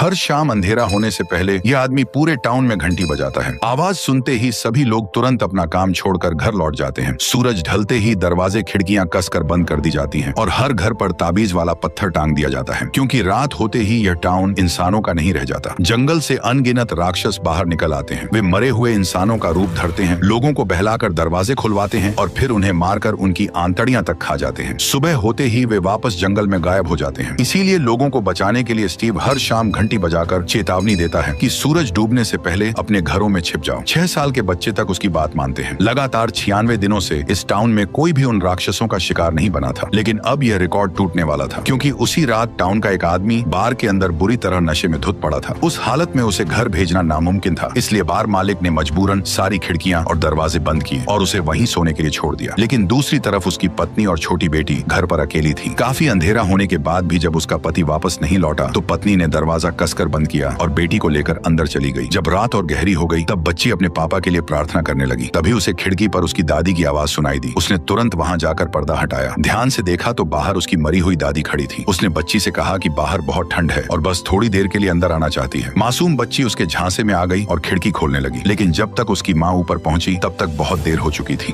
हर शाम अंधेरा होने से पहले यह आदमी पूरे टाउन में घंटी बजाता है। आवाज सुनते ही सभी लोग तुरंत अपना काम छोड़कर घर लौट जाते हैं। सूरज ढलते ही दरवाजे खिड़कियां कसकर बंद कर दी जाती हैं और हर घर पर ताबीज वाला पत्थर टांग दिया जाता है, क्योंकि रात होते ही यह टाउन इंसानों का नहीं रह जाता। जंगल से अनगिनत राक्षस बाहर निकल आते हैं। वे मरे हुए इंसानों का रूप धरते हैं, लोगों को बहलाकर दरवाजे खुलवाते हैं और फिर उन्हें मारकर उनकी आंतड़ियां तक खा जाते हैं। सुबह होते ही वे वापस जंगल में गायब हो जाते हैं। इसीलिए लोगों को बचाने के लिए स्टीव हर शाम घंटी बजाकर चेतावनी देता है कि सूरज डूबने से पहले अपने घरों में छिप जाओ। 6 साल के बच्चे तक उसकी बात मानते हैं। लगातार 96 दिनों से इस टाउन में कोई भी उन राक्षसों का शिकार नहीं बना था, लेकिन अब यह रिकॉर्ड टूटने वाला था, क्योंकि उसी रात टाउन का एक आदमी बार के अंदर बुरी तरह नशे में धुत पड़ा था। उस हालत में उसे घर भेजना नामुमकिन था, इसलिए बार मालिक ने मजबूरन सारी खिड़कियां और दरवाजे बंद किए और उसे वहीं सोने के लिए छोड़ दिया। लेकिन दूसरी तरफ उसकी पत्नी और छोटी बेटी घर पर अकेली थी। काफी अंधेरा होने के बाद भी जब उसका पति वापस नहीं लौटा तो पत्नी ने दरवाजा कसकर बंद किया और बेटी को लेकर अंदर चली गई। जब रात और गहरी हो गई तब बच्ची अपने पापा के लिए प्रार्थना करने लगी। तभी उसे खिड़की पर उसकी दादी की आवाज सुनाई दी। उसने तुरंत वहां जाकर पर्दा हटाया। ध्यान से देखा तो बाहर उसकी मरी हुई दादी खड़ी थी। उसने बच्ची से कहा कि बाहर बहुत ठंड है और बस थोड़ी देर के लिए अंदर आना चाहती है। मासूम बच्ची उसके झांसे में आ गई और खिड़की खोलने लगी, लेकिन जब तक उसकी माँ ऊपर पहुंची तब तक बहुत देर हो चुकी थी।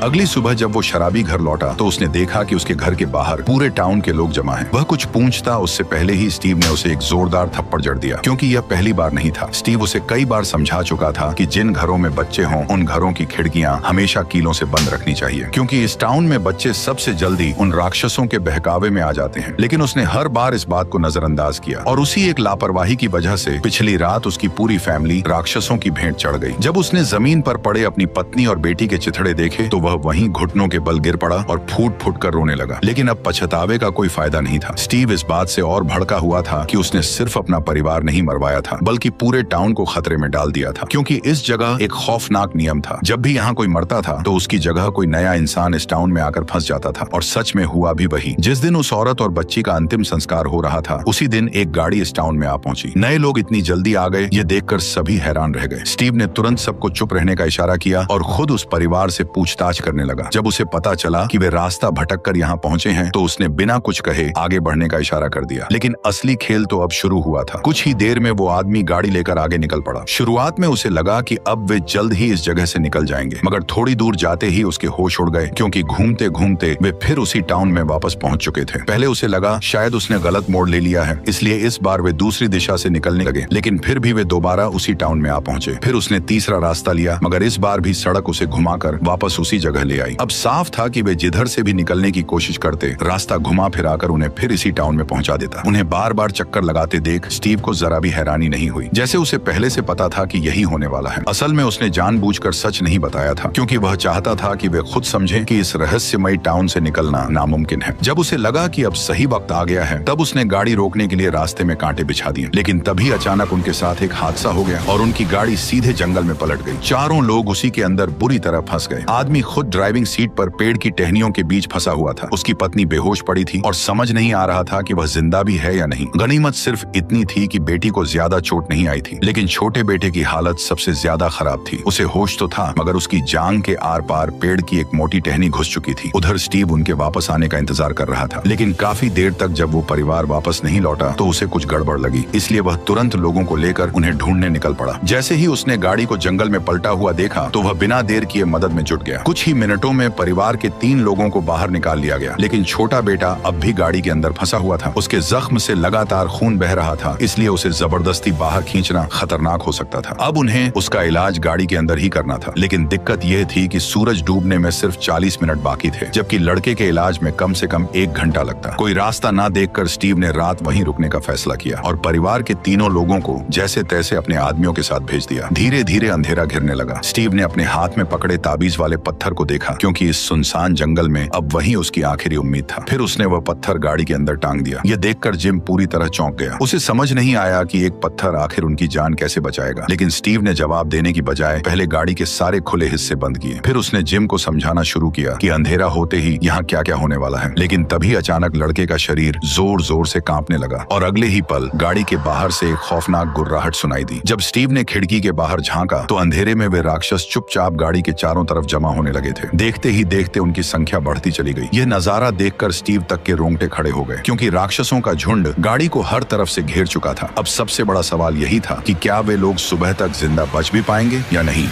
अगली सुबह जब वो शराबी घर लौटा तो उसने देखा कि उसके घर के बाहर पूरे टाउन के लोग जमा हैं। वह कुछ पूछता उससे पहले ही स्टीव ने उसे एक जोरदार थप्पड़ जड़ दिया, क्योंकि यह पहली बार नहीं था। स्टीव उसे कई बार समझा चुका था कि जिन घरों में बच्चे हों उन घरों की खिड़कियां हमेशा कीलों से बंद रखनी चाहिए, क्योंकि इस टाउन में बच्चे सबसे जल्दी उन राक्षसों के बहकावे में आ जाते हैं। लेकिन उसने हर बार इस बात को नजरअंदाज किया और उसी एक लापरवाही की वजह से पिछली रात उसकी पूरी फैमिली राक्षसों की भेंट चढ़ गई। जब उसने जमीन पर पड़े अपनी पत्नी और बेटी के चिथड़े देखे तो वह वहीं घुटनों के बल गिर पड़ा और फूट फूट कर रोने लगा। लेकिन अब पछतावे का कोई फायदा नहीं था। स्टीव इस बात से और भड़का हुआ था कि उसने सिर्फ अपना परिवार नहीं मरवाया था, बल्कि पूरे टाउन को खतरे में डाल दिया था, क्योंकि इस जगह एक खौफनाक नियम था। जब भी यहाँ कोई मरता था तो उसकी जगह कोई नया इंसान इस टाउन में आकर फंस जाता था। और सच में हुआ भी वही। जिस दिन उस औरत और बच्ची का अंतिम संस्कार हो रहा था उसी दिन एक गाड़ी इस टाउन में आ पहुंची। नए लोग इतनी जल्दी आ गए, ये देखकर सभी हैरान रह गए। स्टीव ने तुरंत सबको चुप रहने का इशारा किया और खुद उस परिवार से पूछताछ करने लगा। जब उसे पता चला कि वे रास्ता भटक कर यहाँ पहुंचे हैं तो उसने बिना कुछ कहे आगे बढ़ने का इशारा कर दिया। लेकिन असली खेल तो अब शुरू हुआ था। कुछ ही देर में वो आदमी गाड़ी लेकर आगे निकल पड़ा। शुरुआत में उसे लगा कि अब वे जल्द ही इस जगह से निकल जाएंगे, मगर थोड़ी दूर जाते ही उसके होश उड़ गए, क्योंकि घूमते घूमते वे फिर उसी टाउन में वापस पहुंच चुके थे। पहले उसे लगा शायद उसने गलत मोड़ ले लिया है, इसलिए इस बार वे दूसरी दिशा से निकलने लगे। लेकिन फिर भी वे दोबारा उसी टाउन में आ पहुंचे। फिर उसने तीसरा रास्ता लिया, मगर इस बार भी सड़क उसे घुमाकर वापस उसी जगह ले आई। अब साफ था कि वे जिधर से भी निकलने की कोशिश करते रास्ता घुमा फिराकर उन्हें फिर इसी टाउन में पहुंचा देता। उन्हें बार बार चक्कर लगाते देख स्टीव को जरा भी हैरानी नहीं हुई, जैसे उसे पहले से पता था कि यही होने वाला है। असल में उसने जानबूझकर सच नहीं बताया था, क्योंकि वह चाहता था कि वे खुद समझें कि इस रहस्यमयी टाउन से निकलना नामुमकिन है। जब उसे लगा कि अब सही वक्त आ गया है तब उसने गाड़ी रोकने के लिए रास्ते में कांटे बिछा दिए। लेकिन तभी अचानक उनके साथ एक हादसा हो गया और उनकी गाड़ी सीधे जंगल में पलट गई। चारों लोग उसी के अंदर बुरी तरह फंस गए। आदमी खुद ड्राइविंग सीट पर पेड़ की टहनियों के बीच फंसा हुआ था। उसकी पत्नी बेहोश पड़ी थी और समझ नहीं आ रहा था कि वह जिंदा भी है या नहीं। गनीमत सिर्फ इतनी थी कि बेटी को ज्यादा चोट नहीं आई थी, लेकिन छोटे बेटे की हालत सबसे ज्यादा खराब थी। उसे होश तो था, मगर उसकी जांघ के आर पार पेड़ की एक मोटी टहनी घुस चुकी थी। उधर स्टीव उनके वापस आने का इंतजार कर रहा था, लेकिन काफी देर तक जब वो परिवार वापस नहीं लौटा तो उसे कुछ गड़बड़ लगी। इसलिए वह तुरंत लोगों को लेकर उन्हें ढूंढने निकल पड़ा। जैसे ही उसने गाड़ी को जंगल में पलटा हुआ देखा तो वह बिना देर किए मदद में जुट गया। कुछ ही मिनटों में परिवार के 3 लोगों को बाहर निकाल लिया गया, लेकिन छोटा बेटा अब भी गाड़ी के अंदर फंसा हुआ था। उसके जख्म से लगातार खून बह रहा था, इसलिए उसे जबरदस्ती बाहर खींचना खतरनाक हो सकता था। अब उन्हें उसका इलाज गाड़ी के अंदर ही करना था, लेकिन दिक्कत यह थी कि सूरज डूबने में सिर्फ 40 मिनट बाकी थे, जबकि लड़के के इलाज में कम से कम 1 घंटा लगता। कोई रास्ता न देखकर स्टीव ने रात वहीं रुकने का फैसला किया और परिवार के 3 लोगों को जैसे तैसे अपने आदमियों के साथ भेज दिया। धीरे धीरे अंधेरा घिरने लगा। स्टीव ने अपने हाथ में पकड़े ताबीज वाले पत्थर को देखा, क्योंकि इस सुनसान जंगल में अब वही उसकी आखिरी उम्मीद था। फिर उसने वह पत्थर गाड़ी के अंदर टांग दिया। यह देखकर जिम पूरी तरह चौंक गया। उसे समझ नहीं आया कि एक पत्थर आखिर उनकी जान कैसे बचाएगा, लेकिन स्टीव ने जवाब देने की बजाय पहले गाड़ी के सारे खुले हिस्से बंद किए। फिर उसने जिम को समझाना शुरू किया कि अंधेरा होते ही यहाँ क्या क्या होने वाला है। लेकिन तभी अचानक लड़के का शरीर जोर जोर से कांपने लगा और अगले ही पल गाड़ी के बाहर से एक खौफनाक गुर्राहट सुनाई दी। जब स्टीव ने खिड़की के बाहर झांका तो अंधेरे में वे राक्षस चुपचाप गाड़ी के चारों तरफ जमा होने लगे थे। देखते ही देखते उनकी संख्या बढ़ती चली गई। यह नजारा देखकर स्टीव तक के रोंगटे खड़े हो गए, क्योंकि राक्षसों का झुंड गाड़ी को हर तरफ से घेर चुका था। अब सबसे बड़ा सवाल यही था कि क्या वे लोग सुबह तक जिंदा बच भी पाएंगे या नहीं।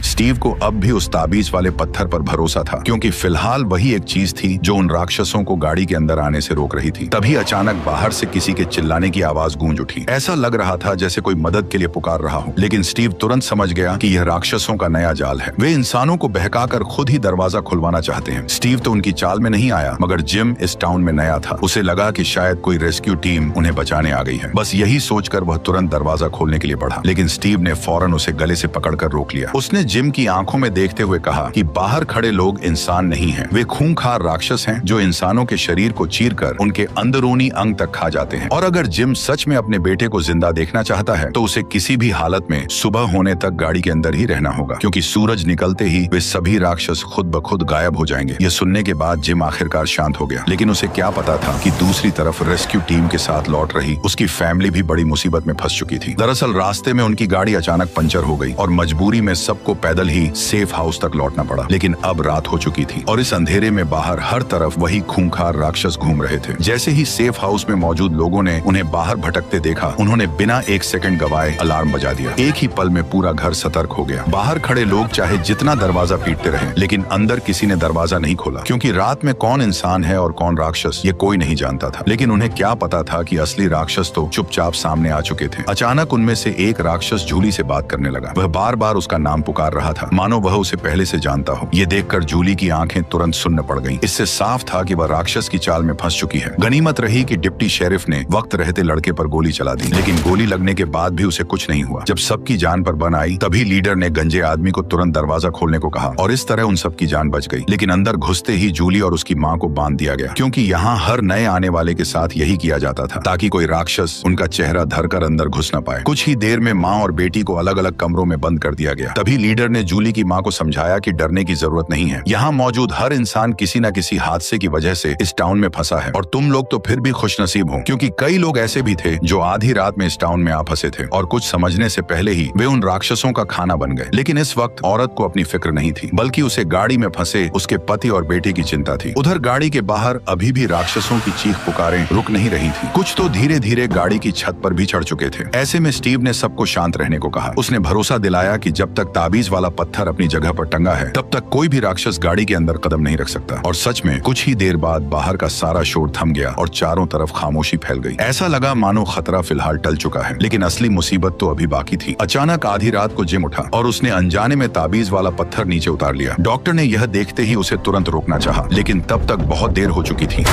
स्टीव को अब भी उस ताबीज वाले पत्थर पर भरोसा था, क्योंकि फिलहाल वही एक चीज थी जो उन राक्षसों को गाड़ी के अंदर आने से रोक रही थी। तभी अचानक बाहर से किसी के चिल्लाने की आवाज गूंज उठी। ऐसा लग रहा था जैसे कोई मदद के लिए पुकार रहा हो, लेकिन स्टीव तुरंत समझ गया कि यह राक्षसों का नया जाल है। वे इंसानों को बहकाकर खुद ही दरवाजा खुलवाना चाहते हैं। स्टीव तो उनकी चाल में नहीं आया, मगर जिम इस टाउन में नया था। उसे लगा कि शायद कोई रेस्क्यू टीम उन्हें बचाने आ गई है। बस यही सोचकर वह तुरंत दरवाजा खोलने के लिए बढ़ा, लेकिन स्टीव ने फौरन उसे गले से पकड़कर रोक लिया। उसने जिम की आंखों में देखते हुए कहा कि बाहर खड़े लोग इंसान नहीं हैं, वे खूंखार राक्षस हैं जो इंसानों के शरीर को चीरकर उनके अंदरूनी अंग तक खा जाते हैं। और अगर जिम सच में अपने बेटे को जिंदा देखना चाहता है तो उसे किसी भी हालत में सुबह होने तक गाड़ी के अंदर ही रहना होगा, क्योंकि सूरज निकलते ही वे सभी राक्षस खुद ब खुद गायब हो जाएंगे। यह सुनने के बाद जिम आखिरकार शांत हो गया, लेकिन उसे क्या पता था कि दूसरी तरफ रेस्क्यू टीम के साथ लौट रही उसकी फैमिली भी बड़ी मुसीबत में फंस चुकी थी। दरअसल रास्ते में उनकी गाड़ी अचानक पंचर हो गई और मजबूरी में सबको पैदल ही सेफ हाउस तक लौटना पड़ा। लेकिन अब रात हो चुकी थी और इस अंधेरे में बाहर हर तरफ वही खूंखार राक्षस घूम रहे थे। जैसे ही सेफ हाउस में मौजूद लोगों ने उन्हें बाहर भटकते देखा, उन्होंने बिना एक सेकंड गवाए अलार्म बजा दिया। एक ही पल में पूरा घर सतर्क हो गया। बाहर खड़े लोग चाहे जितना दरवाजा पीटते रहे, लेकिन अंदर किसी ने दरवाजा नहीं खोला, क्योंकि रात में कौन इंसान है और कौन राक्षस ये कोई नहीं जानता था। लेकिन उन्हें क्या पता था कि असली राक्षस तो चुपचाप सामने आ चुके थे। अचानक उनमें से एक राक्षस जूली से बात करने लगा। वह बार बार उसका नाम पुकार रहा था, मानो वह उसे पहले से जानता हो। ये देखकर जूली की आंखें तुरंत सुन्न पड़ गईं। इससे साफ था कि वह राक्षस की चाल में फंस चुकी है। गनीमत रही कि डिप्टी शेरिफ ने वक्त रहते लड़के पर गोली चला दी, लेकिन गोली लगने के बाद भी उसे कुछ नहीं हुआ। जब सबकी जान पर बन आई, तभी लीडर ने गंजे आदमी को तुरंत दरवाजा खोलने को कहा और इस तरह उन सबकी जान बच गई। लेकिन अंदर घुसते ही जूली और उसकी माँ को बांध दिया गया, क्योंकि यहाँ हर नए आने वाले के साथ यही किया जाता था, ताकि कोई राक्षस उनका चेहरा धरकर अंदर घुस न पाए। कुछ ही देर में माँ और बेटी को अलग अलग कमरों में बंद कर दिया गया। तभी लीडर ने जूली की माँ को समझाया कि डरने की जरूरत नहीं है। यहाँ मौजूद हर इंसान किसी न किसी हादसे की वजह से इस टाउन में फंसा है, और तुम लोग तो फिर भी खुशनसीब हो, क्योंकि कई लोग ऐसे भी थे जो आधी रात में इस टाउन में आ फंसे थे और कुछ समझने से पहले ही वे उन राक्षसों का खाना बन गए। लेकिन इस वक्त औरत को अपनी फिक्र नहीं थी, बल्कि उसे गाड़ी में फंसे उसके पति और बेटे की चिंता थी। उधर गाड़ी के बाहर अभी भी राक्षसों की चीख पुकारें रुक नहीं रही थी। कुछ तो धीरे धीरे गाड़ी की छत पर भी चढ़ चुके थे। ऐसे में स्टीव ने सबको शांत रहने को कहा। उसने भरोसा दिलाया कि जब तक ताबीज वाला पत्थर अपनी जगह पर टंगा है, तब तक कोई भी राक्षस गाड़ी के अंदर कदम नहीं रख सकता। और सच में कुछ ही देर बाद बाहर का सारा शोर थम गया और चारों तरफ खामोशी फैल गई। ऐसा लगा मानो खतरा फिलहाल टल चुका है, लेकिन असली मुसीबत तो अभी बाकी थी। अचानक आधी रात को जिम उठा और उसने अनजाने में ताबीज वाला पत्थर नीचे उतार लिया। डॉक्टर ने यह देखते ही उसे तुरंत रोकना चाहा, लेकिन तब तक बहुत देर हो चुकी थी।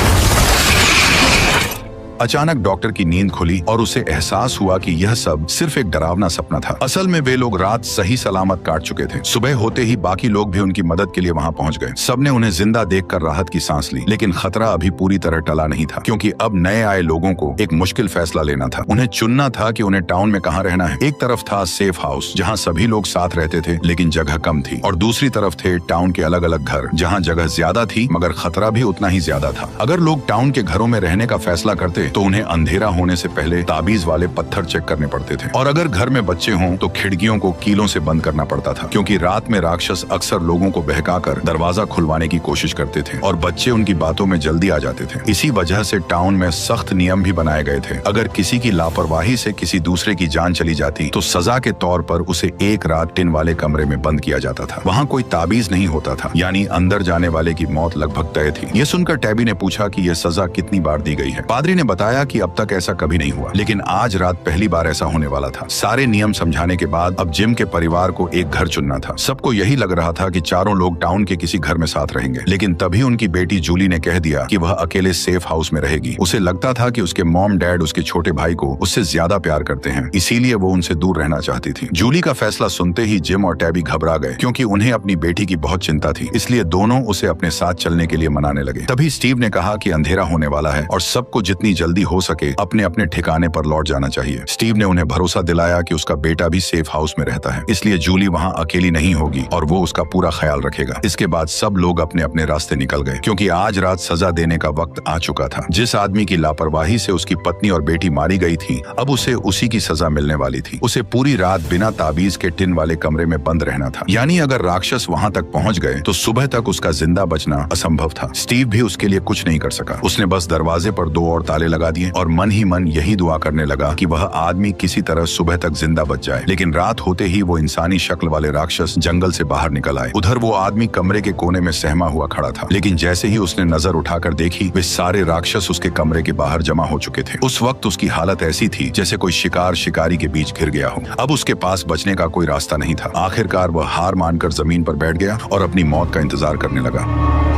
अचानक डॉक्टर की नींद खुली और उसे एहसास हुआ कि यह सब सिर्फ एक डरावना सपना था। असल में वे लोग रात सही सलामत काट चुके थे। सुबह होते ही बाकी लोग भी उनकी मदद के लिए वहां पहुंच गए। सबने उन्हें जिंदा देखकर राहत की सांस ली, लेकिन खतरा अभी पूरी तरह टला नहीं था, क्योंकि अब नए आए लोगों को एक मुश्किल फैसला लेना था। उन्हें चुनना था कि उन्हें टाउन में कहाँ रहना है। एक तरफ था सेफ हाउस, जहाँ सभी लोग साथ रहते थे लेकिन जगह कम थी, और दूसरी तरफ थे टाउन के अलग अलग घर, जहाँ जगह ज्यादा थी मगर खतरा भी उतना ही ज्यादा था। अगर लोग टाउन के घरों में रहने का फैसला करते तो उन्हें अंधेरा होने से पहले ताबीज वाले पत्थर चेक करने पड़ते थे, और अगर घर में बच्चे हों तो खिड़कियों को कीलों से बंद करना पड़ता था, क्योंकि रात में राक्षस अक्सर लोगों को बहकाकर दरवाजा खुलवाने की कोशिश करते थे और बच्चे उनकी बातों में जल्दी आ जाते थे। इसी वजह से टाउन में सख्त नियम भी बनाए गए थे। अगर किसी की लापरवाही से किसी दूसरे की जान चली जाती तो सजा के तौर पर उसे एक रात टिन वाले कमरे में बंद किया जाता था। वहाँ कोई ताबीज नहीं होता था, यानी अंदर जाने वाले की मौत लगभग तय थी। ये सुनकर टैबी ने पूछा कि यह सजा कितनी बार दी गई है। पादरी ने बताया कि अब तक ऐसा कभी नहीं हुआ, लेकिन आज रात पहली बार ऐसा होने वाला था। सारे नियम समझाने के बाद अब जिम के परिवार को एक घर चुनना था। सबको यही लग रहा था कि चारों लोग टाउन के किसी घर में साथ रहेंगे, लेकिन तभी उनकी बेटी जूली ने कह दिया कि वह अकेले सेफ हाउस में रहेगी। उसे लगता था कि उसके मॉम डैड उसके छोटे भाई को उससे ज्यादा प्यार करते हैं, इसीलिए वो उनसे दूर रहना चाहती थी। जूली का फैसला सुनते ही जिम और टैबी घबरा गए, क्योंकि उन्हें अपनी बेटी की बहुत चिंता थी। इसलिए दोनों उसे अपने साथ चलने के लिए मनाने लगे। तभी स्टीव ने कहा कि अंधेरा होने वाला है और सबको जितनी जल्दी हो सके अपने अपने ठिकाने पर लौट जाना चाहिए। स्टीव ने उन्हें भरोसा दिलाया कि उसका बेटा भी सेफ हाउस में रहता है, इसलिए जूली वहाँ अकेली नहीं होगी और वो उसका पूरा ख्याल रखेगा। इसके बाद सब लोग अपने अपने रास्ते निकल गए, क्योंकि आज रात सजा देने का वक्त आ चुका था। जिस आदमी की लापरवाही से उसकी पत्नी और बेटी मारी गई थी, अब उसे उसी की सजा मिलने वाली थी। उसे पूरी रात बिना ताबीज के टिन वाले कमरे में बंद रहना था। यानी अगर राक्षस वहाँ तक पहुँच गए तो सुबह तक उसका जिंदा बचना असंभव था। स्टीव भी उसके लिए कुछ नहीं कर सका। उसने बस दरवाजे पर 2 और ताले लगा दिए और मन ही मन यही दुआ करने लगा कि वह आदमी किसी तरह सुबह तक जिंदा बच जाए। लेकिन रात होते ही वो इंसानी शक्ल वाले राक्षस जंगल से बाहर निकल आए। उधर वो आदमी कमरे के कोने में सहमा हुआ खड़ा था, लेकिन जैसे ही उसने नजर उठाकर देखी, वे सारे राक्षस उसके कमरे के बाहर जमा हो चुके थे। उस वक्त उसकी हालत ऐसी थी जैसे कोई शिकार शिकारी के बीच घिर गया हो। अब उसके पास बचने का कोई रास्ता नहीं था। आखिरकार वह हार मानकर जमीन पर बैठ गया और अपनी मौत का इंतजार करने लगा।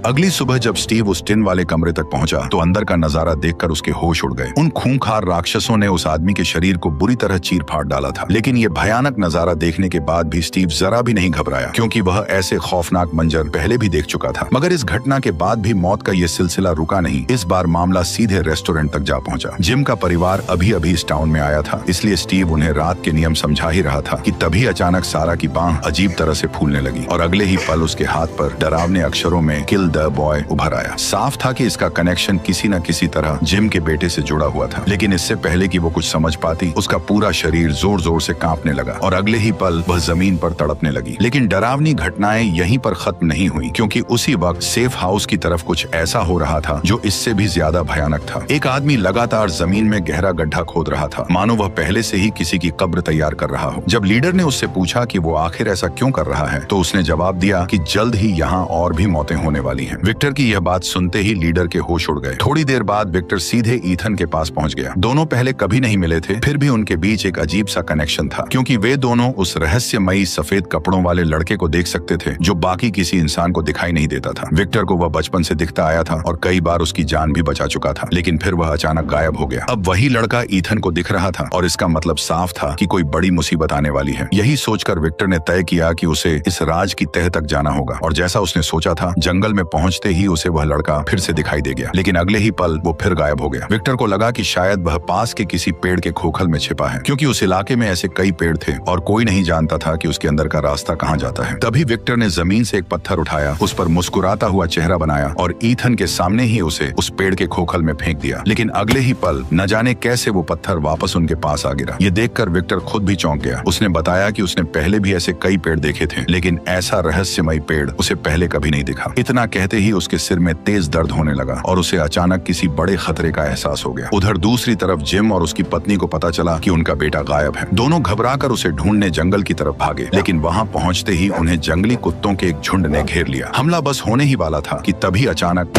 अगली सुबह जब स्टीव उस टिन वाले कमरे तक पहुंचा तो अंदर का नजारा देखकर उसके होश उड़ गए। उन खूंखार राक्षसों ने उस आदमी के शरीर को बुरी तरह चीर फाड़ डाला था। लेकिन ये भयानक नजारा देखने के बाद भी स्टीव जरा भी नहीं घबराया, क्योंकि वह ऐसे खौफनाक मंजर पहले भी देख चुका था। मगर इस घटना के बाद भी मौत का ये सिलसिला रुका नहीं। इस बार मामला सीधे रेस्टोरेंट तक जा पहुंचा। जिम का परिवार अभी अभी इस टाउन में आया था, इसलिए स्टीव उन्हें रात के नियम समझा ही रहा था कि तभी अचानक सारा की बांह अजीब तरह से फूलने लगी और अगले ही पल उसके हाथ पर डरावने अक्षरों में किल द बॉय उभर आया। साफ था कि इसका कनेक्शन किसी न किसी तरह जिम के बेटे से जुड़ा हुआ था। लेकिन इससे पहले कि वो कुछ समझ पाती, उसका पूरा शरीर जोर जोर से कांपने लगा और अगले ही पल वह जमीन पर तड़पने लगी। लेकिन डरावनी घटनाएं यहीं पर खत्म नहीं हुई, क्योंकि उसी वक्त सेफ हाउस की तरफ कुछ ऐसा हो रहा था जो इससे भी ज्यादा भयानक था। एक आदमी लगातार जमीन में गहरा गड्ढा खोद रहा था, मानो वह पहले से ही किसी की कब्र तैयार कर रहा हो। जब लीडर ने उससे पूछा कि वो आखिर ऐसा क्यों कर रहा है, तो उसने जवाब दिया कि जल्द ही यहाँ और भी मौतें होने वाली हैं। विक्टर की यह बात सुनते ही लीडर के होश उड़ गए। थोड़ी देर बाद विक्टर सीधे ईथन के पास पहुंच गया। दोनों पहले कभी नहीं मिले थे, फिर भी उनके बीच एक अजीब सा कनेक्शन था, क्योंकि वे दोनों उस रहस्यमयी सफेद कपड़ों वाले लड़के को देख सकते थे जो बाकी किसी इंसान को दिखाई नहीं देता था। विक्टर को वह बचपन से दिखता आया था और कई बार उसकी जान भी बचा चुका था, लेकिन फिर वह अचानक गायब हो गया। अब वही लड़का ईथन को दिख रहा था और इसका मतलब साफ था कि कोई बड़ी मुसीबत आने वाली है। यही सोचकर विक्टर ने तय किया कि उसे इस राज की तह तक जाना होगा, और जैसा उसने सोचा था, जंगल में पहुंचते ही उसे वह लड़का फिर से दिखाई दे गया। लेकिन अगले ही पल वो फिर गायब हो गया। विक्टर को लगा कि शायद वह पास के किसी पेड़ के खोखल में छिपा है, क्योंकि उस इलाके में ऐसे कई पेड़ थे और कोई नहीं जानता था कि उसके अंदर का रास्ता कहाँ जाता है। तभी विक्टर ने जमीन से एक पत्थर उठाया, उस पर मुस्कुराता हुआ चेहरा बनाया और ईथन के सामने ही उसे उस पेड़ के खोखल में फेंक दिया। लेकिन अगले ही पल न जाने कैसे वो पत्थर वापस उनके पास आ गिरा। ये देखकर विक्टर खुद भी चौंक गया। उसने बताया कि उसने पहले भी ऐसे कई पेड़ देखे थे, लेकिन ऐसा रहस्यमयी पेड़ उसे पहले कभी नहीं दिखा। इतना कहते ही उसके सिर में तेज दर्द होने लगा और उसे अचानक किसी बड़े खतरे का एहसास हो गया। उधर दूसरी तरफ जिम और उसकी पत्नी को पता चला कि उनका बेटा गायब है। दोनों घबराकर उसे ढूंढने जंगल की तरफ भागे, लेकिन वहां पहुंचते ही उन्हें जंगली कुत्तों के एक झुंड ने घेर लिया। हमला बस होने ही वाला था कि तभी अचानक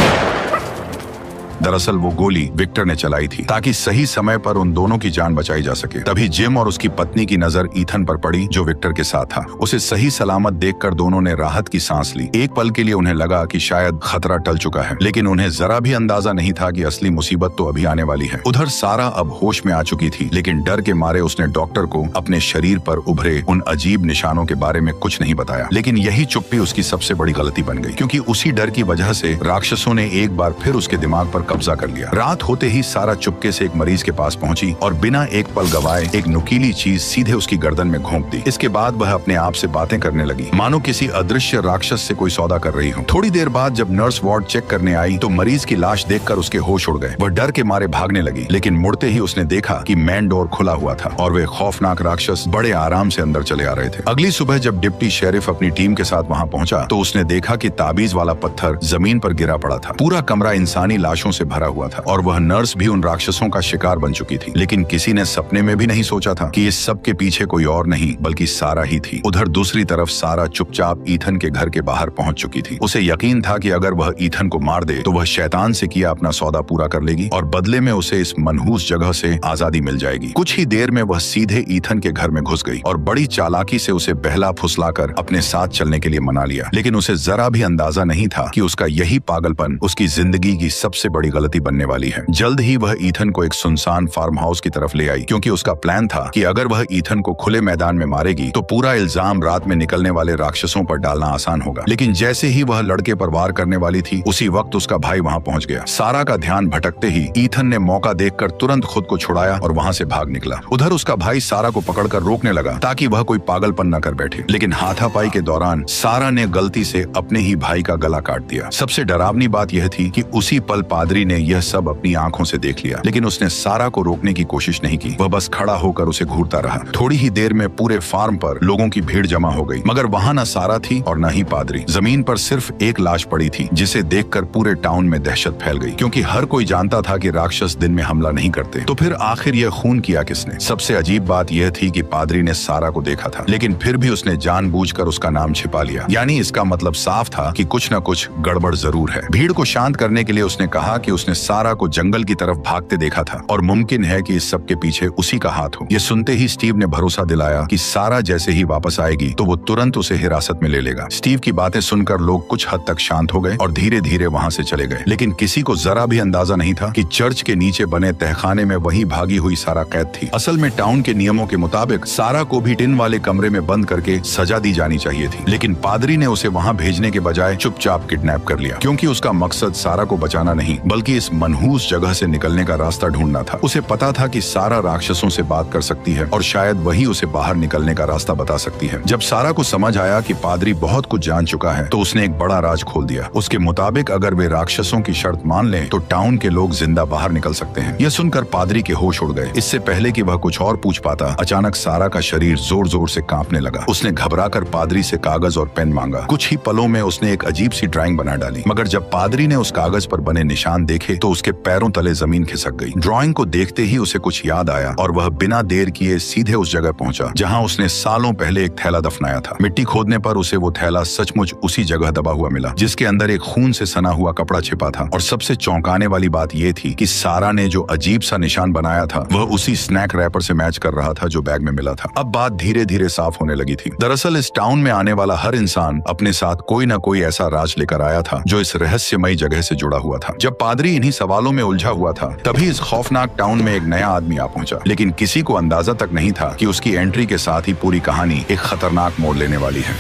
दरअसल वो गोली विक्टर ने चलाई थी ताकि सही समय पर उन दोनों की जान बचाई जा सके। तभी जिम और उसकी पत्नी की नजर ईथन पर पड़ी, जो विक्टर के साथ था। उसे सही सलामत देखकर दोनों ने राहत की सांस ली। एक पल के लिए उन्हें लगा कि शायद खतरा टल चुका है, लेकिन उन्हें जरा भी अंदाजा नहीं था कि असली मुसीबत तो अभी आने वाली है। उधर सारा अब होश में आ चुकी थी, लेकिन डर के मारे उसने डॉक्टर को अपने शरीर पर उभरे उन अजीब निशानों के बारे में कुछ नहीं बताया। लेकिन यही चुप्पी उसकी सबसे बड़ी गलती बन गई, क्योंकि उसी डर की वजह से राक्षसों ने एक बार फिर उसके दिमाग पर कब्जा कर लिया। रात होते ही सारा चुपके से एक मरीज के पास पहुंची और बिना एक पल गवाए एक नुकीली चीज सीधे उसकी गर्दन में घोंप दी। इसके बाद वह अपने आप से बातें करने लगी, मानो किसी अदृश्य राक्षस से कोई सौदा कर रही हो। थोड़ी देर बाद जब नर्स वार्ड चेक करने आई तो मरीज की लाश देखकर उसके होश उड़ गए। वह डर के मारे भागने लगी, लेकिन मुड़ते ही उसने देखा कि मेन डोर खुला हुआ था और वे खौफनाक राक्षस बड़े आराम से अंदर चले आ रहे थे। अगली सुबह जब डिप्टी शेरिफ अपनी टीम के साथ वहां पहुंचा तो उसने देखा कि ताबीज वाला पत्थर जमीन पर गिरा पड़ा था। पूरा कमरा इंसानी लाशों से भरा हुआ था और वह नर्स भी उन राक्षसों का शिकार बन चुकी थी। लेकिन किसी ने सपने में भी नहीं सोचा था कि इस सब के पीछे कोई और नहीं बल्कि सारा ही थी। उधर दूसरी तरफ सारा चुपचाप ईथन के घर के बाहर पहुंच चुकी थी। उसे यकीन था कि अगर वह ईथन को मार दे तो वह शैतान से किया अपना सौदा पूरा कर लेगी और बदले में उसे इस मनहूस जगह से आजादी मिल जाएगी। कुछ ही देर में वह सीधे ईथन के घर में घुस गई और बड़ी चालाकी से उसे बहला फुसलाकर अपने साथ चलने के लिए मना लिया। लेकिन उसे जरा भी अंदाजा नहीं था कि उसका यही पागलपन उसकी जिंदगी की सबसे बड़ी बड़ी गलती बनने वाली है। जल्द ही वह ईथन को एक सुनसान फार्म हाउस की तरफ ले आई, क्योंकि उसका प्लान था कि अगर वह ईथन को खुले मैदान में मारेगी तो पूरा इल्जाम रात में निकलने वाले राक्षसों पर डालना आसान होगा। लेकिन जैसे ही वह लड़के पर वार करने वाली थी, उसी वक्त उसका भाई वहां पहुंच गया। सारा का ध्यान भटकते ही ईथन ने मौका देखकर तुरंत खुद को छुड़ाया और वहां से भाग निकला। उधर उसका भाई सारा को पकड़कर रोकने लगा ताकि वह कोई पागलपन न कर बैठे, लेकिन हाथापाई के दौरान सारा ने गलती से अपने ही भाई का गला काट दिया। सबसे डरावनी बात यह थी कि उसी पल पादरी ने यह सब अपनी आंखों से देख लिया, लेकिन उसने सारा को रोकने की कोशिश नहीं की। वह बस खड़ा होकर उसे घूरता रहा। थोड़ी ही देर में पूरे फार्म पर लोगों की भीड़ जमा हो गई, मगर वहां न सारा थी और न ही पादरी। जमीन पर सिर्फ एक लाश पड़ी थी, जिसे देखकर पूरे टाउन में दहशत फैल गई, क्योंकि हर कोई जानता था कि राक्षस दिन में हमला नहीं करते। तो फिर आखिर यह खून किया किसने? सबसे अजीब बात यह थी कि पादरी ने सारा को देखा था, लेकिन फिर भी उसने जानबूझकर उसका नाम छिपा लिया। यानी इसका मतलब साफ था कि कुछ न कुछ गड़बड़ जरूर है। भीड़ को शांत करने के लिए उसने कहा कि उसने सारा को जंगल की तरफ भागते देखा था और मुमकिन है कि इस सब के पीछे उसी का हाथ हो। यह सुनते ही स्टीव ने भरोसा दिलाया कि सारा जैसे ही वापस आएगी तो वो तुरंत उसे हिरासत में ले लेगा। स्टीव की बातें सुनकर लोग कुछ हद तक शांत हो गए और धीरे धीरे वहां से चले गए, लेकिन किसी को जरा भी अंदाजा नहीं था कि चर्च के नीचे बने तहखाने में वही भागी हुई सारा कैद थी। असल में टाउन के नियमों के मुताबिक सारा को भी टिन वाले कमरे में बंद करके सजा दी जानी चाहिए थी, लेकिन पादरी ने उसे वहां भेजने के बजाय चुपचाप किडनैप कर लिया, क्योंकि उसका मकसद सारा को बचाना नहीं बल्कि इस मनहूस जगह से निकलने का रास्ता ढूंढना था। उसे पता था कि सारा राक्षसों से बात कर सकती है और शायद वही उसे बाहर निकलने का रास्ता बता सकती है। जब सारा को समझ आया कि पादरी बहुत कुछ जान चुका है तो उसने एक बड़ा राज खोल दिया। उसके मुताबिक अगर वे राक्षसों की शर्त मान लें तो टाउन के लोग जिंदा बाहर निकल सकते हैं। यह सुनकर पादरी के होश उड़ गए। इससे पहले कि वह कुछ और पूछ पाता, अचानक सारा का शरीर जोर जोर से कांपने लगा। उसने घबराकर पादरी से कागज और पेन मांगा। कुछ ही पलों में उसने एक अजीब सी ड्राइंग बना डाली, मगर जब पादरी ने उस कागज पर बने निशान देखे तो उसके पैरों तले जमीन खिसक गई। ड्राइंग को देखते ही उसे कुछ याद आया और वह बिना देर किए सीधे उस जगह पहुंचा जहां उसने सालों पहले एक थैला दफनाया था। मिट्टी खोदने पर उसे वो थैला सचमुच उसी जगह दबा हुआ मिला, जिसके अंदर एक खून से सना हुआ कपड़ा छिपा था। और सबसे चौंकाने वाली बात यह थी कि सारा ने जो अजीब सा निशान बनाया था वह उसी स्नैक रैपर से मैच कर रहा था जो बैग में मिला था। अब बात धीरे धीरे साफ होने लगी थी। दरअसल इस टाउन में आने वाला हर इंसान अपने साथ कोई न कोई ऐसा राज लेकर आया था जो इस रहस्यमयी जगह से जुड़ा हुआ था। जब पादरी इन्हीं सवालों में उलझा हुआ था, तभी इस खौफनाक टाउन में एक नया आदमी आ पहुंचा, लेकिन किसी को अंदाजा तक नहीं था कि उसकी एंट्री के साथ ही पूरी कहानी एक खतरनाक मोड़ लेने वाली है।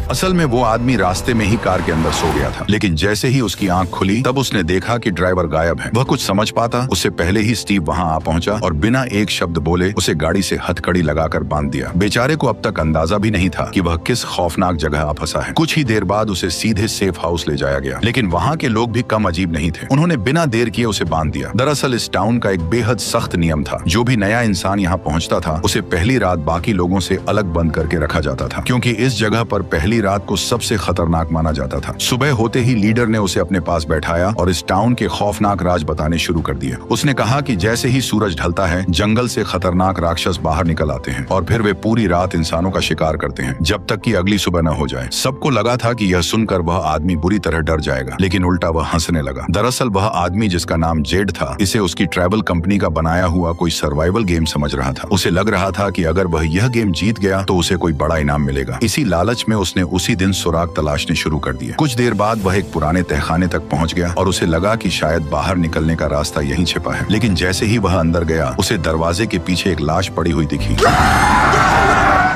असल में वो आदमी रास्ते में ही कार के अंदर सो गया था, लेकिन जैसे ही उसकी आंख खुली तब उसने देखा कि ड्राइवर गायब है। वह कुछ समझ पाता उससे पहले ही स्टीव वहां आ पहुंचा और बिना एक शब्द बोले उसे गाड़ी से हथकड़ी लगाकर बांध दिया। बेचारे को अब तक अंदाजा भी नहीं था कि वह किस खौफनाक जगह आ फंसा है। कुछ ही देर बाद उसे सीधे सेफ हाउस ले जाया गया, लेकिन वहां के लोग भी कम अजीब नहीं थे। उन्होंने बिना देर किए उसे बांध दिया। दरअसल इस टाउन का एक बेहद सख्त नियम था, जो भी नया इंसान यहाँ पहुंचता था उसे पहली रात बाकी लोगों से अलग बंद करके रखा जाता था, क्योंकि इस जगह पर पहली रात को सबसे खतरनाक माना जाता था। सुबह होते ही लीडर ने उसे अपने पास बैठाया और इस टाउन के खौफनाक राज बताने शुरू कर दिए। उसने कहा कि जैसे ही सूरज ढलता है जंगल से खतरनाक राक्षस बाहर निकल आते हैं और फिर वे पूरी रात इंसानों का शिकार करते हैं जब तक कि अगली सुबह न हो जाए। सबको लगा था कि यह सुनकर वह आदमी बुरी तरह डर जाएगा, लेकिन उल्टा वह हंसने लगा। दरअसल वह आदमी जिसका नाम जेड था, इसे उसकी ट्रैवल कंपनी का बनाया हुआ कोई सर्वाइवल गेम समझ रहा था। उसे लग रहा था कि अगर वह यह गेम जीत गया तो उसे कोई बड़ा इनाम मिलेगा। इसी लालच में उसने उसी दिन सुराग तलाशने शुरू कर दिए। कुछ देर बाद वह एक पुराने तहखाने तक पहुंच गया और उसे लगा कि शायद बाहर निकलने का रास्ता यहीं छिपा है, लेकिन जैसे ही वह अंदर गया उसे दरवाजे के पीछे एक लाश पड़ी हुई दिखी।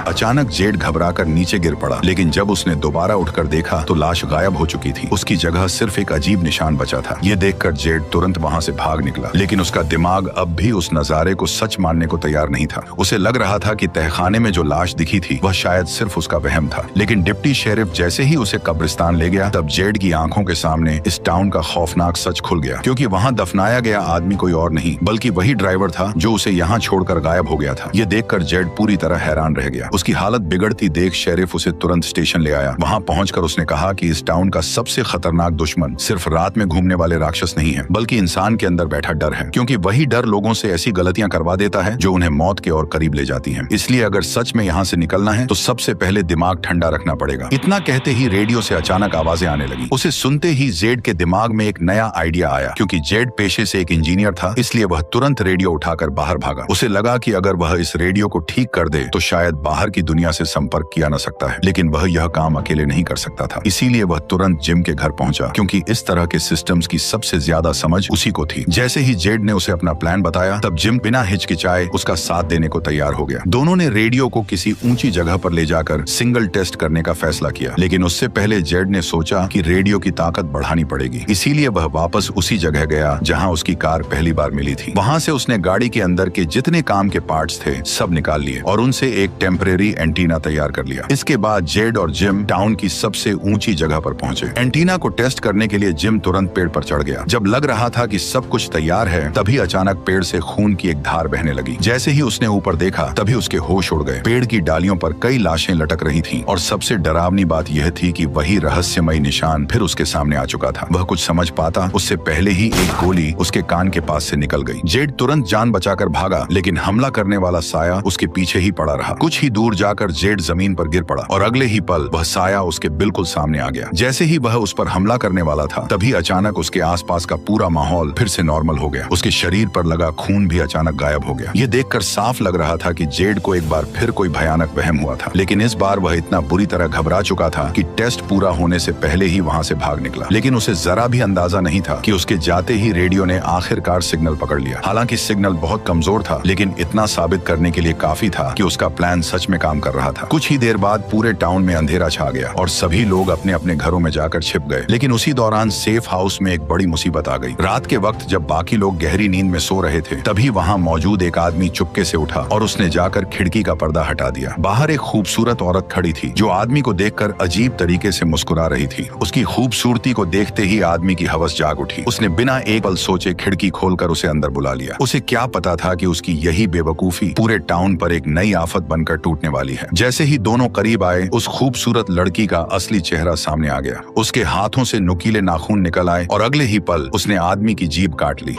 अचानक जेड घबराकर नीचे गिर पड़ा, लेकिन जब उसने दोबारा उठकर देखा तो लाश गायब हो चुकी थी। उसकी जगह सिर्फ एक अजीब निशान बचा था। यह देखकर जेड तुरंत वहां से भाग निकला, लेकिन उसका दिमाग अब भी उस नजारे को सच मानने को तैयार नहीं था। उसे लग रहा था कि तहखाने में जो लाश दिखी थी वह शायद सिर्फ उसका वहम था। लेकिन डिप्टी शेरिफ जैसे ही उसे कब्रिस्तान ले गया तब जेड की आंखों के सामने इस टाउन का खौफनाक सच खुल गया, क्योंकि वहां दफनाया गया आदमी कोई और नहीं बल्कि वही ड्राइवर था जो उसे यहाँ छोड़कर गायब हो गया था। यह देखकर जेड पूरी तरह हैरान रह गया। उसकी हालत बिगड़ती देख शेरिफ उसे तुरंत स्टेशन ले आया। वहां पहुंचकर उसने कहा कि इस टाउन का सबसे खतरनाक दुश्मन सिर्फ रात में घूमने वाले राक्षस नहीं है, बल्कि इंसान के अंदर बैठा डर है, क्योंकि वही डर लोगों से ऐसी गलतियां करवा देता है जो उन्हें मौत के और करीब ले जाती हैं। इसलिए अगर सच में यहाँ से निकलना है तो सबसे पहले दिमाग ठंडा रखना पड़ेगा। इतना कहते ही रेडियो से अचानक आवाजें आने लगी। उसे सुनते ही जेड के दिमाग में एक नया आइडिया आया। क्योंकि जेड पेशे से एक इंजीनियर था, इसलिए वह तुरंत रेडियो उठाकर बाहर भागा। उसे लगा कि अगर वह इस रेडियो को ठीक कर दे तो शायद बाहर बाहर की दुनिया से संपर्क किया न सकता है, लेकिन वह यह काम अकेले नहीं कर सकता था। इसीलिए वह तुरंत जिम के घर पहुंचा, क्योंकि इस तरह के सिस्टम्स की सबसे ज्यादा समझ उसी को थी। जैसे ही जेड ने उसे अपना प्लान बताया, तब जिम बिना हिचकिचाए उसका साथ देने को तैयार हो गया। दोनों ने रेडियो को किसी ऊंची जगह पर ले जाकर सिंगल टेस्ट करने का फैसला किया, लेकिन उससे पहले जेड ने सोचा कि रेडियो की ताकत बढ़ानी पड़ेगी। इसीलिए वह वापस उसी जगह गया जहां उसकी कार पहली बार मिली थी। वहां से उसने गाड़ी के अंदर के जितने काम के पार्ट्स थे सब निकाल लिए और उनसे एक टेम्परेरी एंटीना तैयार कर लिया। इसके बाद जेड और जिम टाउन की सबसे ऊंची जगह पर पहुंचे। एंटीना को टेस्ट करने के लिए जिम तुरंत पेड़ पर चढ़ गया। जब लग रहा था कि सब कुछ तैयार है, तभी अचानक पेड़ से खून की एक धार बहने लगी। जैसे ही उसने ऊपर देखा, तभी उसके होश उड़ गए। पेड़ की डालियों पर कई लाशें लटक रही थीं और सबसे डरावनी बात यह थी कि वही रहस्यमयी निशान फिर उसके सामने आ चुका था। वह कुछ समझ पाता उससे पहले ही एक गोली उसके कान के पास से निकल गई। जेड तुरंत जान बचाकर भागा, लेकिन हमला करने वाला साया उसके पीछे ही पड़ा रहा। कुछ ही दूर जाकर जेड जमीन पर गिर पड़ा और अगले ही पल वह साया उसके बिल्कुल सामने आ गया। जैसे ही वह उस पर हमला करने वाला था, तभी अचानक उसके आसपास का पूरा माहौल फिर से नॉर्मल हो गया। उसके शरीर पर लगा खून भी अचानक गायब हो गया। ये देखकर साफ लग रहा था कि जेड को एक बार फिर कोई भयानक वहम हुआ था, लेकिन इस बार वह इतना बुरी तरह घबरा चुका था कि टेस्ट पूरा होने से पहले ही वहां से भाग निकला। लेकिन उसे जरा भी अंदाजा नहीं था कि उसके जाते ही रेडियो ने आखिरकार सिग्नल पकड़ लिया। हालांकि सिग्नल बहुत कमजोर था, लेकिन इतना साबित करने के लिए काफी था कि उसका प्लान सच में काम कर रहा था। कुछ ही देर बाद पूरे टाउन में अंधेरा छा गया और सभी लोग अपने अपने घरों में जाकर छिप गए। लेकिन उसी दौरान सेफ हाउस में एक बड़ी मुसीबत आ गई। रात के वक्त जब बाकी लोग गहरी नींद में सो रहे थे, तभी वहां मौजूद एक आदमी चुपके से उठा और उसने जाकर खिड़की का पर्दा हटा दिया। बाहर एक खूबसूरत औरत खड़ी थी, जो आदमी को देखकर अजीब तरीके से मुस्कुरा रही थी। उसकी खूबसूरती को देखते ही आदमी की हवस जाग उठी। उसने बिना एक पल सोचे खिड़की खोलकर उसे अंदर बुला लिया। उसे क्या पता था कि उसकी यही बेवकूफी पूरे टाउन पर एक नई आफत बनकर टूटने वाली है। जैसे ही दोनों करीब आए, उस खूबसूरत लड़की का असली चेहरा सामने आ गया। उसके हाथों से नुकीले नाखून निकल आए और अगले ही पल उसने आदमी की जीभ काट ली।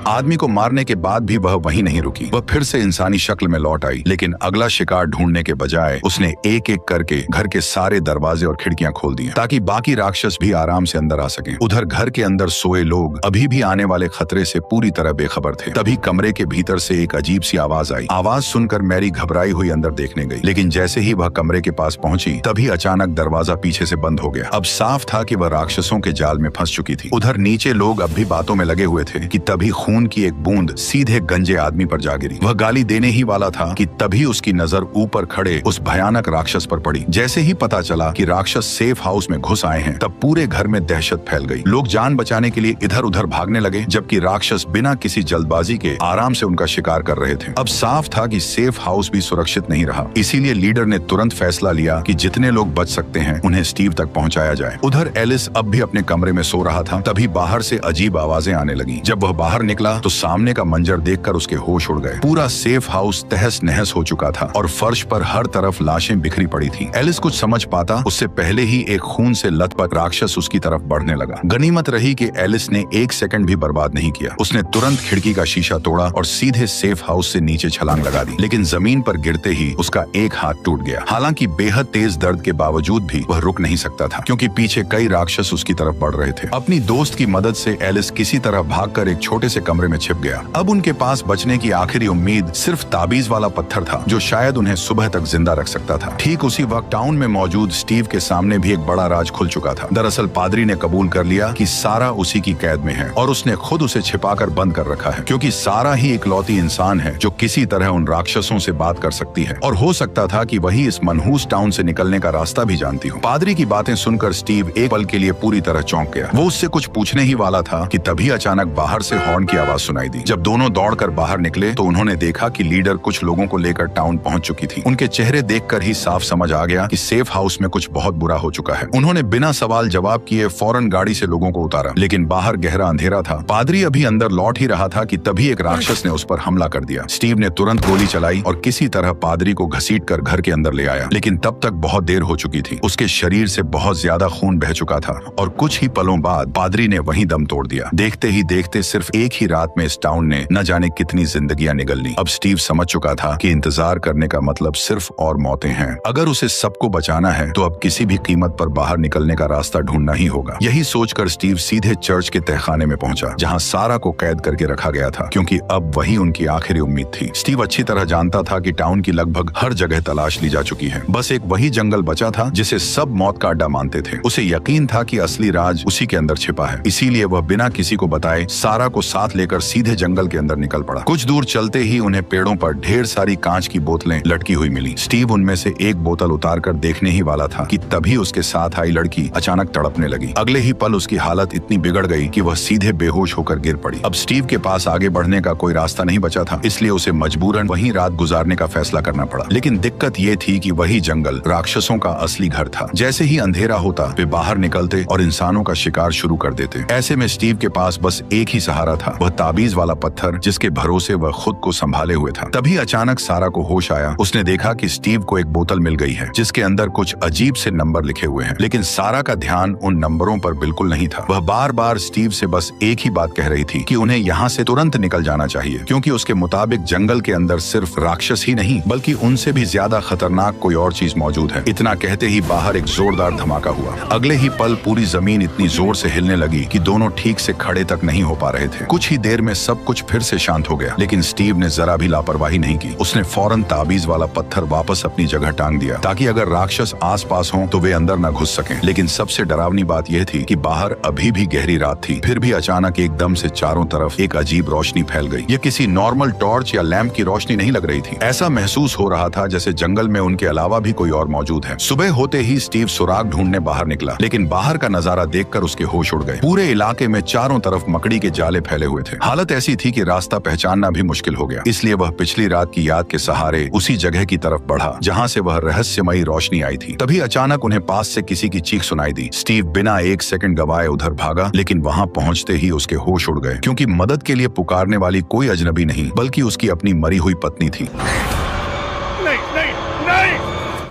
आदमी को मारने के बाद भी वह वहीं नहीं रुकी। वह फिर से इंसानी शक्ल में लौट आई, लेकिन अगला शिकार ढूंढने के बजाय उसने एक एक करके घर के सारे दरवाजे और खिड़कियां खोल दी, ताकि बाकी राक्षस भी आराम से अंदर आ सकें। उधर घर के अंदर सोए लोग अभी भी आने वाले खतरे से पूरी तरह बेखबर थे। तभी कमरे के भीतर से एक अजीब सी आवाज आई। आवाज सुनकर मैरी घबराई हुई अंदर देखने गई, लेकिन जैसे ही वह कमरे के पास पहुंची, तभी अचानक दरवाजा पीछे से बंद हो गया। अब साफ था कि वह राक्षसों के जाल में फंस चुकी थी। उधर नीचे लोग अब भी बातों में लगे हुए थे कि तभी खून की एक बूंद सीधे गंजे आदमी पर जा गिरी। वह गाली देने ही वाला था कि तभी उसकी नजर ऊपर खड़े उस भयानक राक्षस पर पड़ी। जैसे ही पता चला कि राक्षस सेफ हाउस में घुस आए हैं, तब पूरे घर में दहशत फैल गई। लोग जान बचाने के लिए इधर उधर भागने लगे, जबकि राक्षस बिना किसी जल्दबाजी के आराम से उनका शिकार कर रहे थे। अब साफ था कि सेफ हाउस भी सुरक्षित नहीं रहा। इसीलिए लीडर ने तुरंत फैसला लिया कि जितने लोग बच सकते हैं उन्हें स्टीव तक पहुंचाया जाए। उधर एलिस अब भी अपने कमरे में सो रहा था। तभी बाहर से अजीब आवाजें आने लगी। जब वह बाहर निकला तो सामने का मंजर देखकर उसके होश उड़ गए। पूरा सेफ हाउस तहस नहस हो चुका था और फर्श पर हर तरफ लाशें बिखरी पड़ी थी। एलिस कुछ समझ पाता उससे पहले ही एक खून से लथपथ राक्षस उसकी तरफ बढ़ने लगा। गनीमत रही कि एलिस ने एक सेकंड भी बर्बाद नहीं किया। उसने तुरंत खिड़की का शीशा तोड़ा और सीधे सेफ हाउस से नीचे छलांग लगा दी, लेकिन जमीन पर गिरते ही उसका एक हाथ टूट गया। हालांकि बेहद तेज दर्द के बावजूद भी वह रुक नहीं सकता था, क्योंकि पीछे कई राक्षस उसकी तरफ बढ़ रहे थे। अपनी दोस्त की मदद से एलिस किसी तरह भागकर एक छोटे से कमरे में छिप गया। अब उनके पास बचने की आखिरी उम्मीद सिर्फ ताबीज वाला पत्थर था, जो शायद उन्हें सुबह तक जिंदा रख सकता था। ठीक उसी वक्त टाउन में मौजूद स्टीव के सामने भी एक बड़ा राज खुल चुका था। दरअसल पादरी ने कबूल कर लिया कि सारा उसी की कैद में है और उसने खुद उसे छिपाकर बंद कर रखा है, क्योंकि सारा ही इकलौती इंसान है जो किसी तरह उन राक्षसों से बात कर सकती है। और हो सकता था कि वही इस मनहूस टाउन से निकलने का रास्ता भी जानती हो। पादरी की बातें सुनकर स्टीव एक पल के लिए पूरी तरह चौंक गया। वो उससे कुछ पूछने ही वाला था कि तभी अचानक बाहर से हॉर्न की आवाज सुनाई दी। जब दोनों दौड़कर बाहर निकले तो उन्होंने देखा कि लीडर कुछ लोगों को लेकर टाउन पहुंच चुकी थी। उनके चेहरे देखकर ही साफ समझ आ गया कि सेफ हाउस में कुछ बहुत बुरा हो चुका है। उन्होंने बिना सवाल जवाब किए फौरन गाड़ी से लोगों को उतारा, लेकिन बाहर गहरा अंधेरा था। पादरी अभी अंदर लौट ही रहा था कि तभी एक राक्षस ने उस पर हमला कर दिया। स्टीव ने तुरंत गोली चलाई और किसी तरह पादरी को घसीटकर घर के अंदर ले आया, लेकिन तब तक बहुत देर हो चुकी थी। उसके शरीर से बहुत ज्यादा खून बह चुका था और कुछ ही पलों बाद पादरी ने वहीं दम तोड़ दिया। देखते ही देखते सिर्फ एक ही रात में इस टाउन ने न जाने कितनी जिंदगियां निगल ली। अब स्टीव समझ चुका था कि इंतजार करने का मतलब सिर्फ और मौतें हैं। अगर उसे सबको बचाना है तो अब किसी भी कीमत पर बाहर निकलने का रास्ता ढूंढना ही होगा। यही सोचकर स्टीव सीधे चर्च के तहखाने में पहुंचा, जहां सारा को कैद करके रखा गया था, क्योंकि अब वही उनकी आखिरी उम्मीद थी। स्टीव अच्छी तरह जानता था कि टाउन की लगभग हर जगह तलाश ली जा चुकी है, बस एक वही जंगल बचा था जिसे सब मौत का अड्डा मानते थे। उसे यकीन था कि असली राज उसी के अंदर छिपा है, इसीलिए वह बिना किसी को बताए सारा को साथ लेकर सीधे जंगल के अंदर निकल पड़ा। कुछ दूर चलते ही उन्हें पेड़ों पर ढेर सारी कांच की बोतलें लटकी हुई मिली। स्टीव उनमें से एक बोतल उतारकर देखने ही वाला था कि तभी उसके साथ आई लड़की अचानक तड़पने लगी। अगले ही पल उसकी हालत इतनी बिगड़ गई कि वह सीधे बेहोश होकर गिर पड़ी। अब स्टीव के पास आगे बढ़ने का कोई रास्ता नहीं बचा था, इसलिए उसे मजबूरन वहीं रात गुजारने का फैसला करना पड़ा। लेकिन दिक्कत ये थी कि वही जंगल राक्षसों का असली घर था। जैसे ही अंधेरा होता वे बाहर निकलते और इंसानों का शिकार शुरू कर देते। ऐसे में स्टीव के पास बस एक ही सहारा था, वह ताबीज वाला पत्थर जिसके भरोसे वह खुद को संभाले हुए था। तभी अचानक सारा को होश आया। उसने देखा कि स्टीव को एक बोतल मिल गई है जिसके अंदर कुछ अजीब से नंबर लिखे हुए हैं, लेकिन सारा का ध्यान उन नंबरों पर बिल्कुल नहीं था। वह बार बार स्टीव से बस एक ही बात कह रही थी कि उन्हें यहाँ से तुरंत निकल जाना चाहिए, क्योंकि उसके मुताबिक जंगल के अंदर सिर्फ राक्षस ही नहीं बल्कि उनसे भी ज्यादा खतरनाक कोई और चीज मौजूद है। इतना कहते ही बाहर एक जोरदार धमाका हुआ। अगले ही पल पूरी जमीन इतनी जोर से हिलने लगी कि दोनों ठीक से खड़े तक नहीं हो पा रहे थे। कुछ ही देर में सब कुछ फिर से शांत हो गया, लेकिन स्टीव ने जरा भी लापरवाही नहीं की। उसने फौरन ताबीज वाला पत्थर वापस अपनी जगह टांग दिया, ताकि अगर राक्षस आसपास हों तो वे अंदर न घुस सकें। लेकिन सबसे डरावनी बात यह थी कि बाहर अभी भी गहरी रात थी, फिर भी अचानक एकदम से चारों तरफ एक अजीब रोशनी फैल गई। ये किसी नॉर्मल टॉर्च या लैंप की रोशनी नहीं लग रही थी। ऐसा महसूस हो रहा था जैसे जंगल में उनके अलावा भी कोई और मौजूद है। सुबह होते ही स्टीव सुराग ढूंढने बाहर निकला, लेकिन बाहर का नजारा देखकर उसके होश उड़ गए। पूरे इलाके में चारों तरफ मकड़ी के जाले फैले हुए थे। हालत ऐसी थी कि रास्ता पहचानना भी मुश्किल हो गया। इसलिए वह पिछली रात की याद के सहारे उसी जगह की तरफ बढ़ा जहाँ से वह रहस्यमयी रोशनी आई थी। तभी अचानक उन्हें पास से किसी की चीख सुनाई दी। स्टीव बिना एक सेकंड गवाए उधर भागा, लेकिन वहां पहुंचते ही उसके होश उड़ गए, क्योंकि मदद के लिए पुकारने वाली कोई अजनबी नहीं बल्कि उसकी अपनी मरी हुई पत्नी थी।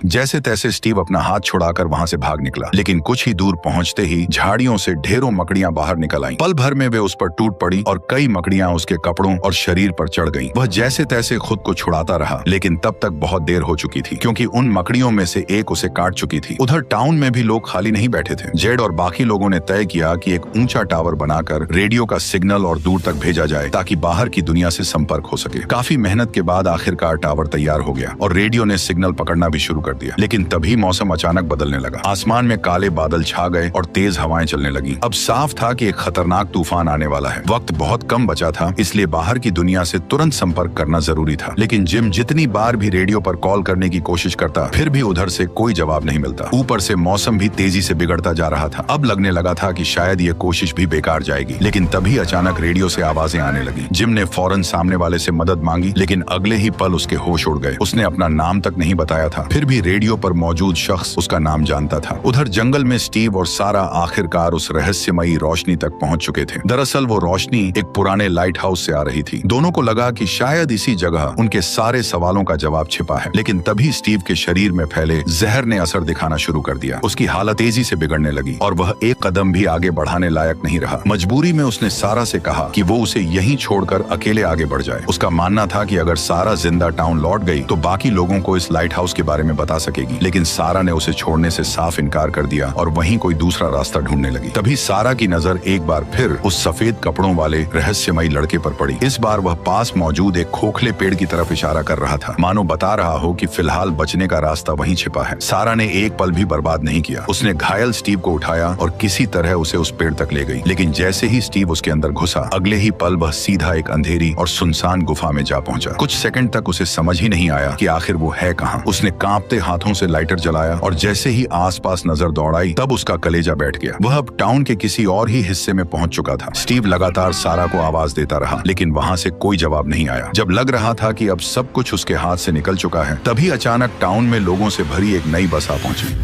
जैसे तैसे स्टीव अपना हाथ छुड़ाकर वहां से भाग निकला, लेकिन कुछ ही दूर पहुंचते ही झाड़ियों से ढेरों मकड़ियां बाहर निकल आईं। पल भर में वे उस पर टूट पड़ी और कई मकड़ियां उसके कपड़ों और शरीर पर चढ़ गईं। वह जैसे तैसे खुद को छुड़ाता रहा, लेकिन तब तक बहुत देर हो चुकी थी, क्योंकि उन मकड़ियों में से एक उसे काट चुकी थी। उधर टाउन में भी लोग खाली नहीं बैठे थे। जेड और बाकी लोगों ने तय किया कि एक ऊंचा टावर बनाकर रेडियो का सिग्नल और दूर तक भेजा जाए, ताकि बाहर की दुनिया से संपर्क हो सके। काफी मेहनत के बाद आखिरकार टावर तैयार हो गया और रेडियो ने सिग्नल पकड़ना भी शुरू कर दिया। लेकिन तभी मौसम अचानक बदलने लगा। आसमान में काले बादल छा गए और तेज हवाएं चलने लगी। अब साफ था कि एक खतरनाक तूफान आने वाला है। वक्त बहुत कम बचा था, इसलिए बाहर की दुनिया से तुरंत संपर्क करना जरूरी था। लेकिन जिम जितनी बार भी रेडियो पर कॉल करने की कोशिश करता, फिर भी उधर से कोई जवाब नहीं मिलता। ऊपर से मौसम भी तेजी से बिगड़ता जा रहा था। अब लगने लगा था कि शायद ये कोशिश भी बेकार जाएगी। लेकिन तभी अचानक रेडियो से आवाजें आने लगी। जिम ने फौरन सामने वाले से मदद मांगी, लेकिन अगले ही पल उसके होश उड़ गए। उसने अपना नाम तक नहीं बताया था, फिर भी रेडियो पर मौजूद शख्स उसका नाम जानता था। उधर जंगल में स्टीव और सारा आखिरकार उस रहस्यमयी रोशनी तक पहुंच चुके थे। दरअसल वो रोशनी एक पुराने लाइट हाउस से आ रही थी। दोनों को लगा कि शायद इसी जगह उनके सारे सवालों का जवाब छिपा है। लेकिन तभी स्टीव के शरीर में फैले जहर ने असर दिखाना शुरू कर दिया। उसकी हालत तेजी से बिगड़ने लगी और वह एक कदम भी आगे बढ़ाने लायक नहीं रहा। मजबूरी में उसने सारा से कहा कि वो उसे यहीं छोड़कर अकेले आगे बढ़ जाए। उसका मानना था कि अगर सारा जिंदा टाउन लौट गई तो बाकी लोगों को इस लाइट हाउस के बारे में बता सकेगी। लेकिन सारा ने उसे छोड़ने से साफ इनकार कर दिया और वहीं कोई दूसरा रास्ता ढूंढने लगी। तभी सारा की नजर एक बार फिर उस सफेद कपड़ों वाले रहस्यमयी लड़के पर पड़ी। इस बार वह पास मौजूद एक खोखले पेड़ की तरफ इशारा कर रहा था, मानो बता रहा हो कि फिलहाल बचने का रास्ता वहीं छिपा है। सारा ने एक पल भी बर्बाद नहीं किया। उसने घायल स्टीव को उठाया और किसी तरह उसे उस पेड़ तक ले गई। लेकिन जैसे ही स्टीव उसके अंदर घुसा, अगले ही पल वह सीधा एक अंधेरी और सुनसान गुफा में जा पहुंचा। कुछ सेकंड तक उसे समझ ही नहीं आया कि आखिर वो है कहां। उसने कांपते हाथों से लाइटर जलाया और जैसे ही आसपास नजर दौड़ाई, तब उसका कलेजा बैठ गया। वह अब टाउन के किसी और ही हिस्से में पहुंच चुका था। स्टीव लगातार सारा को आवाज देता रहा, लेकिन वहां से कोई जवाब नहीं आया। जब लग रहा था कि अब सब कुछ उसके हाथ से निकल चुका है, तभी अचानक टाउन में लोगों से भरी एक नई बस आ पहुंची।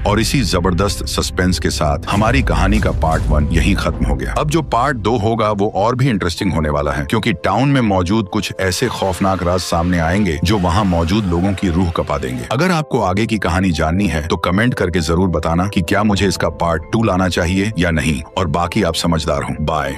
और इसी जबरदस्त सस्पेंस के साथ हमारी कहानी का पार्ट 1 यहीं खत्म हो गया। अब जो पार्ट 2 होगा वो और भी इंटरेस्टिंग होने वाला है, क्योंकि टाउन में मौजूद कुछ ऐसे खौफनाक राज सामने आएंगे जो वहां मौजूद लोगों की रूह कपा देंगे। अगर आपको आगे की कहानी जाननी है तो कमेंट करके जरूर बताना कि क्या मुझे इसका पार्ट 2 लाना चाहिए या नहीं। और बाकी आप समझदार हो। बाय।